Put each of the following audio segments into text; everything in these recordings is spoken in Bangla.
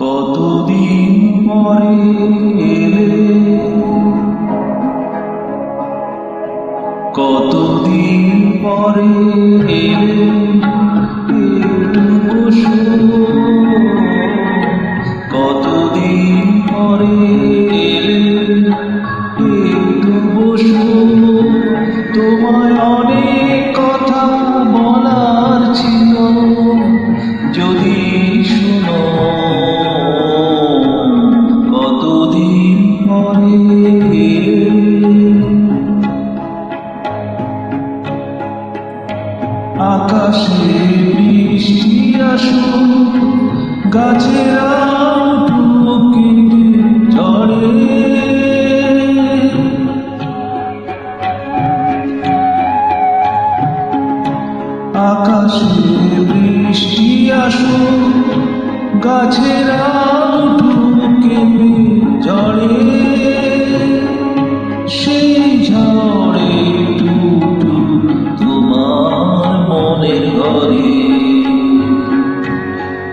কতদিন পরে এলে, কতদিন পরে এলে, একটু বসো। কতদিন পরে এলে, একটু বসো। তোমায় অনেক কথা বলার ছিল, যদি শুনো। কতদিন পরে আকাশে বৃষ্টি আসুক, গাছেরা উঠুক ঝড়ে। আকাশে বৃষ্টি আসুক, গাছেরা উঠুক ঝড়ে। সেই ঝড়ে টুটু তোমার মনে ঘরে।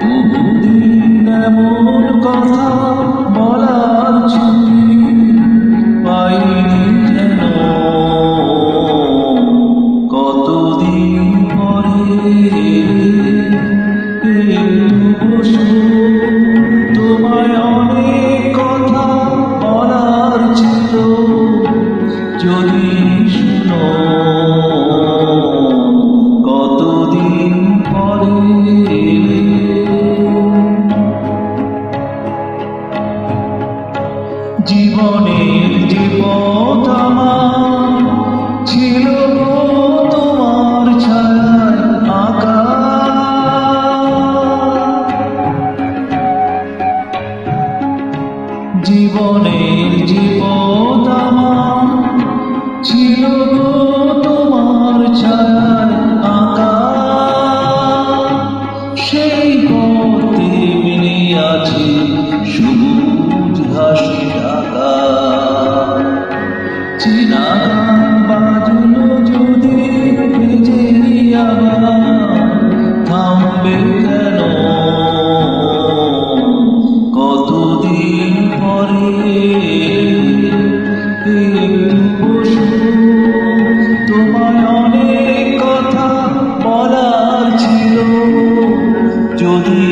বহুদিন এমন কথা বলার ছুটি পাইনি যেন। কতদিন পরে একটু বসো। তোমায় অনেক কথা বলার ছিল, যদি শুনো। কতদিন পরে জীবনের যে পথ আমার ছিল তোমার ছায়ায় আঁকা। জীবনের যে পথ আমার ছিল তোমার ছায়ায় আঁকা। সেই পথে মিলে আছে সবুজ ঘাসে ঢাকা। চেনা গান বাজলো যদি বেজে আবার, থামবে কেন? কতদিন পরে একটু বসো। তোমায় অনেক কথা বলার ছিল, যদি